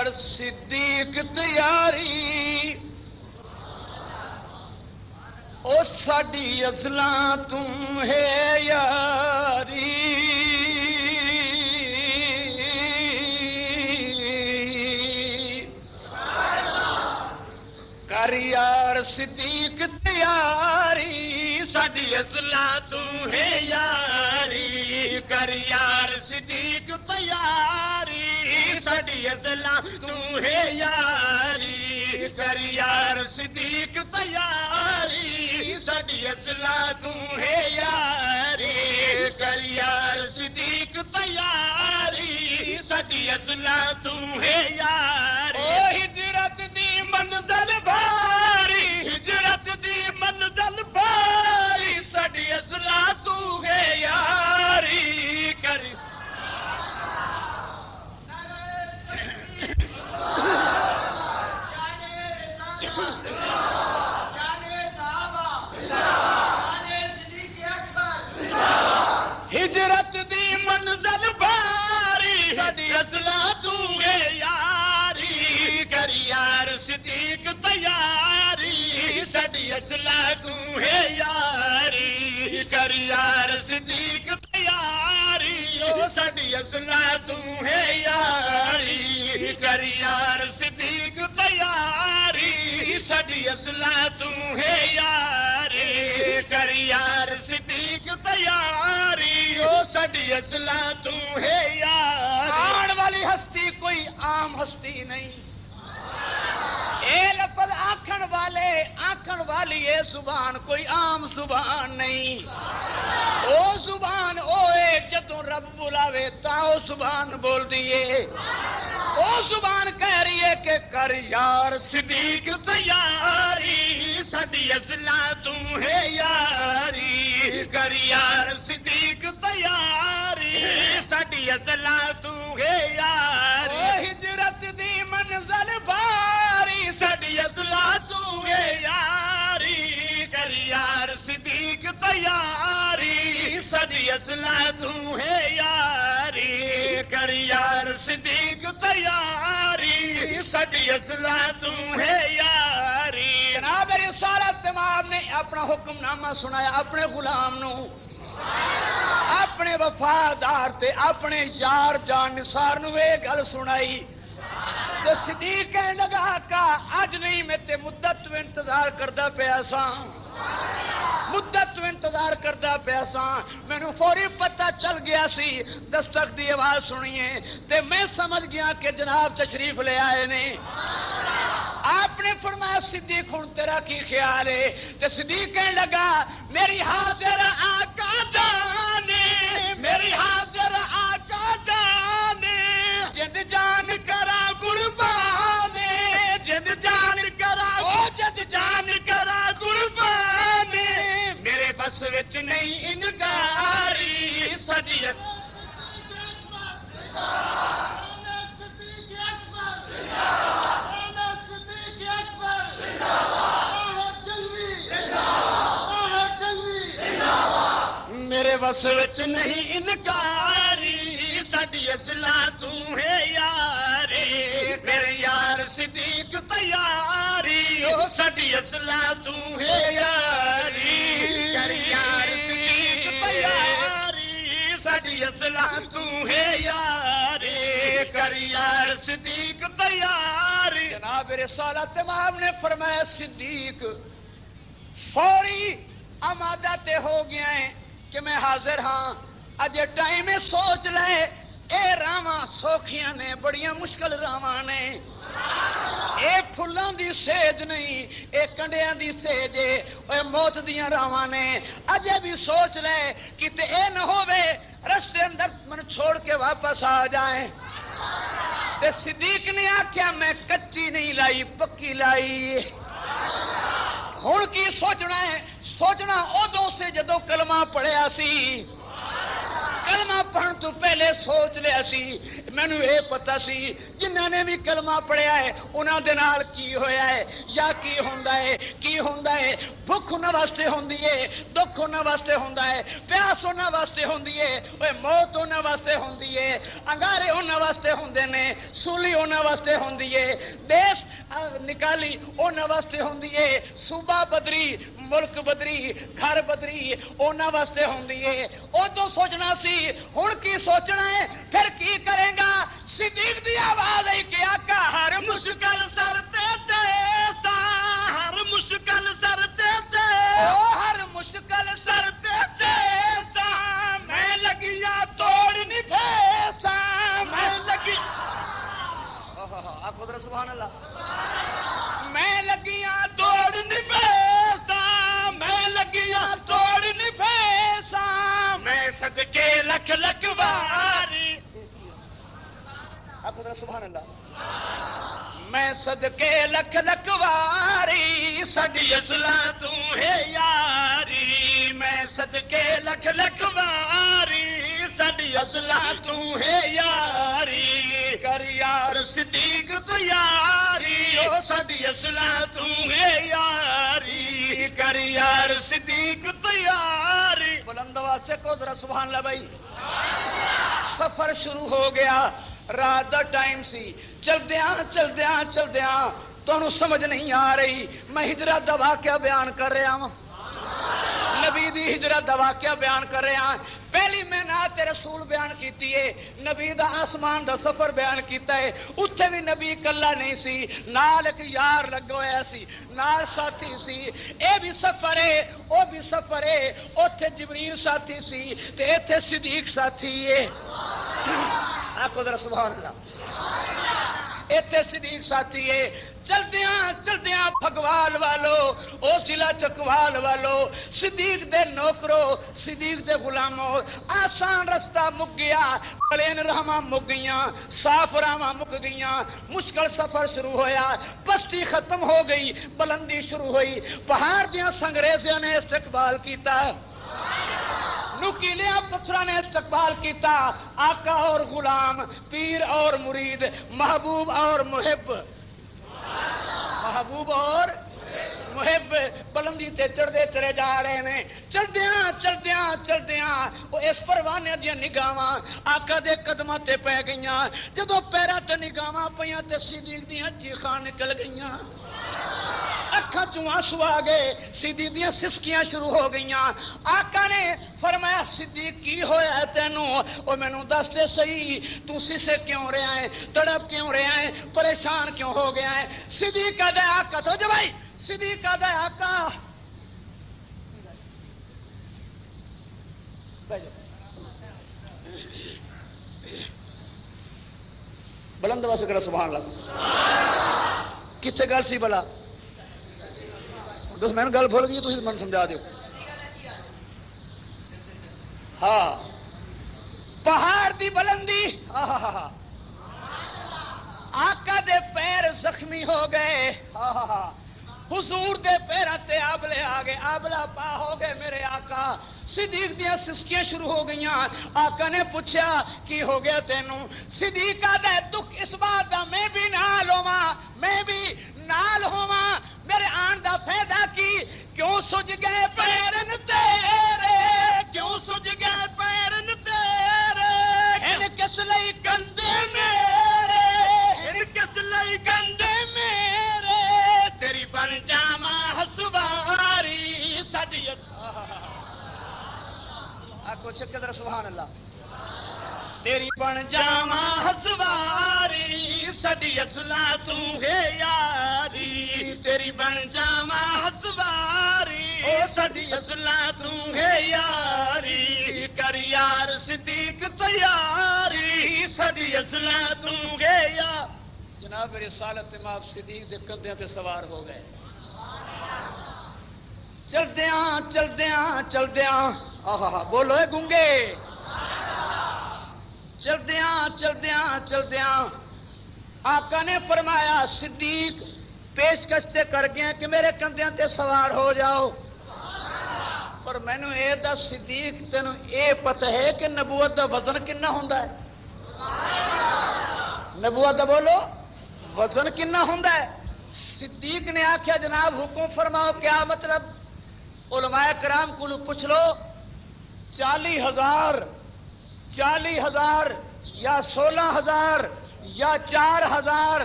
یار صدیق تیاری او ساڈی ازلاں توں ہے یاری کر یار صدیق تیاری ساڈی ازلاں توں ہے یاری کر یار صدیق تیاری ساڈی ازلاں توں ہے یاری کر یار صدیق تیاری ساڈی ازلاں توں ہے یاری کر یار صدیق تیاری ساڈی ازلاں توں ہے یاری او ہجرت دی منزل باری ہجرت دی منزل باری ساڈی ازلاں توں ہے یاری کر ہجرت دی منزل باری ساڈی ازلاں توں ہے یاری کر یار صدیق تیاری ساڈی ازلاں توں ہے یاری کر یار صدیق تیاری او ساڈی ازلاں توں ہے یاری کر یار صدیق تیاری ساڈی ازلاں توں ہے یاری کر یار صدیق تیاری او ساڈی ازلاں توں ہے یاری آن والی ہستی کوئی عام ہستی نہیں اے لفظ آکھن والے آکھن والی اے زبان کوئی عام زبان نہیں او زبان اوے جدوں رب بلاوے تا او زبان بول دیے او زبان کہہ رہی ہے کہ کر یار صدیق تیاری ساڈی ازلاں توں ہے یاری کر یار صدیق تیاری ساڈی ازلاں توں ہے یاری او ہجرت دی منزل باری ساڈی ازلاں توں ہے یاری کر یار صدیق تیاری ساڈی ازلاں توں ہے یاری کر یار صدیق تیاری ساڈی ازلاں توں ہے یاری جناب رسالت امام نے اپنا حکم نامہ سنایا اپنے غلام نو اپنے وفادار تے اپنے یار جان نثار نو یہ گل سنائی تو صدیق کہنے لگا کا اج نہیں میں تے مدت تو انتظار کردا پیا سا مدت تو انتظار کردا پیا سا مینوں فوری پتہ چل گیا سی دستک دی آواز سنیے تے میں سمجھ گیا کہ جناب تشریف لے آئے نے آپ نے فرمایا صدیق ہن تیرا کی خیال ہے تے صدیق کہنے لگا میری حاضر آقا جانے میری حاضر آقا جانے جد جان کرا قربان جد جان کرا او جد جان کرا قربان میرے بس وچ نہیں انکاری صدیق میرے بس وچ نہیں انکاری ساڈی ازلاں توں ہے یاری میرے یار صدیق تیاری او ساڈی ازلاں توں ہے یاری کر یار صدیق تیاری ساڈی ازلاں توں ہے یاری کر یار صدیق تیاری جناب رسالت امام نے فرمایا صدیق فوری آمادہ تے ہو گیا ہے کہ میں حاضر ہاں اجے ٹائم سوچ لے اے راواں سوکھیاں نے بڑیاں مشکل راواں نے اے پھلاں دی سیج نہیں اے کنڈیاں دی سیج اے موت دیاں راواں نے اجے بھی سوچ لے کتے اے نہ ہووے رستے اندر من چھوڑ کے واپس آ جائیں تے صدیق نے آکھیا میں کچی نہیں لائی پکی لائی ہن کی سوچنا ہے سوچنا ادوں سے جدو کلمہ پڑھیا سی کلمہ پڑھن تو پہلے سوچ لیا سی مینوں یہ پتا سی جنہاں نے بھی کلمہ پڑھیا ہے انہاں دے نال کی ہویا ہے یا کی ہوندا ہے بھوک انہاں واسطے ہوندی ہے دکھ انہاں واسطے ہوندا ہے پیاس انہاں واسطے ہوندی ہے اوے موت انہاں واسطے ہوندی ہے انگارے انہاں واسطے ہوندے نے سولی انہاں واسطے ہوندی ہے دیس نکالی انہاں واسطے ہوندی ہے صوبہ بدری ملک بدری گھر بدری انہاں واسطے ہوندی ہے ادو سوچنا سی ہن کی سوچنا ہے پھر کی کرے گا صدیق دی آواز آئی کہ آقا ہر مشکل سر تے دیتا ہر مشکل سر تے او ہر مشکل سر تے دیتا میں لگیا توڑ نہیں پھیسا میں لگی آپ قدرت سبحان اللہ میں لگیا توڑ نہیں پھیسا میں لگیا توڑ نہیں پھیسا میں صدقے لکھ لکھ واری آپ قدرت سبحان اللہ میں صدقے لکھ لکھ واری سڈی اصلاح تو ہے یاری میں صدقے لکھ لکھ واری سڈی اصلاح تو ہے یاری کر یار صدیق تو یاری او سڈی اصلاح تو ہے یاری کر یار صدیق تو یاری بلند واسطے کو ذرا سبحان اللہ بھائی سفر شروع ہو گیا رات دا ٹائم سی چلدیاں تمہیں سمجھ نہیں آ رہی میں ہجرت دا واقعہ بیان کر رہا ہوں نبی دی ہجرت دا واقعہ بیان کر رہا ہوں پہلی میں نعت رسول بیان کیتی ہے نبی دا آسمان دا سفر بیان کیتا ہے اتھے بھی نبی کلا نہیں سی نال ایک یار لگا ہوا سی نال ساتھی سی اے بھی سفر ہے او بھی سفر ہے اتھے جبریل ساتھی سی تے ایتھے صدیق ساتھی ہے آپ کو ذرا سبحان اللہ ایتھے صدیق ساتھی ہے چلدیاں پھگوال والو او ضلع چکوال والو صدیق دے نوکرو صدیق دے غلامو آسان رستہ مک گیا پلین راہاں مک گئیاں صاف راہاں مک گئیاں مشکل سفر شروع ہویا پستی ختم ہو گئی بلندی شروع ہوئی پہاڑ دیاں سنگریزیاں نے استقبال کیتا نکیلیا پتھراں نے استقبال کیتا آقا اور غلام پیر اور مرید محبوب اور محب محب بلندی تے چڑھتے چلے جا رہے ہیں چلدیاں وہ اس پروانے دیا نگاہاں آقا دے قدماں تے پی گئیاں جدو پیراں تے نگاہاں پیاں تے صدیق دیاں چیخاں نکل گئیاں اکھاں چوں آنسو آ گئے صدیق دیاں سسکیاں شروع ہو گئیاں آقا نے فرمایا صدیق کی ہویا ہے تینوں او مینوں دس تے صحیح تو سسے کیوں رہا ہے تڑپ کیوں رہا ہے پریشان کیوں ہو گیا ہے صدیق کہتا ہے آقا تو جو بھائی صدیق کہتا ہے آقا بلند واسطے کرا سبحان اللہ کتنے گل سی بلا دس میں گل بھول گئی تھی من سمجھا دیو ہاں پہاڑ دی بلندی آقا دے پیر زخمی ہو گئے حضور دے پیراں تے آبلے آ گئے آبلا پا ہو گئے میرے آقا صدیق دیاں سسکیاں شروع ہو گئیاں آقا نے پوچھا کی ہو گیا تینوں صدیق دا دکھ اس بات دا میں بھی نال ہوواں میں بھی نال ہوواں میرے آن دا فائدہ کی کیوں سج گئے پیرن تیرے کیوں سج گئے پیرن تیرے ہن کس لئی گندے میرے ہن کس لئی گندے میرے تیری بن جاواں ہسواری سڈی آکو چکر سبحان اللہ تیری بن جاواں ہسواری سڈی اصلاح تو ہے یاری تیری بن جاواں ہسواری سڈی اصلاح تو ہے یاری کر یار صدیق تیاری سڈی اصلاح تو ہے یار جناب رسالت امام صدیق دے کندھیاں تے سوار ہو گئے چلدیاں بولو اے گونگے چلدیاں آقا نے فرمایا صدیق پیشکش تے کر گیا کہ میرے کندھیاں تے سوار ہو جاؤ پر مینوں اے دس صدیق تینوں اے پتہ ہے کہ نبوت دا وزن کنا ہوندا ہے؟ نبوت دا بولو وزن کنا ہوندا ہے؟ صدیق نے آخیا جناب حکم فرماؤ کیا مطلب؟ علماء کرام کو پوچھ لو 40,000 یا 16,000 یا 4,000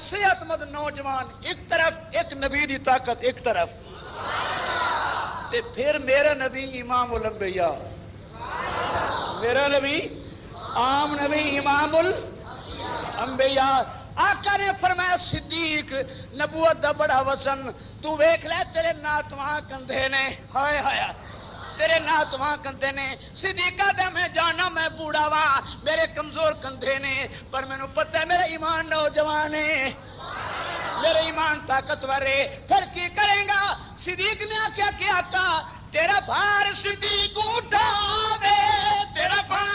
صحت مند نوجوان ایک طرف، ایک نبی دی طاقت ایک طرف، تے پھر میرا نبی امام الانبیاء، میرا نبی عام نبی امام الانبیاء۔ آقا نے فرمایا صدیق نبوت دا بڑا وزن، تو ویکھ لے تیرے ناتواں کندھے نے، ہائے ہائے تیرے ناتواں کندھے نے۔ صدیقہ دے میں جانا میں بوڑھا وا، میرے کمزور کندھے نے، پر مینوں پتہ ہے میرا ایمان نوجوان ہے، میرا ایمان طاقتور ہے، پھر کی کریں گا؟ صدیق نے آخیا کہ آقا تیرا بھار صدیق اٹھاوے، تیرا بھار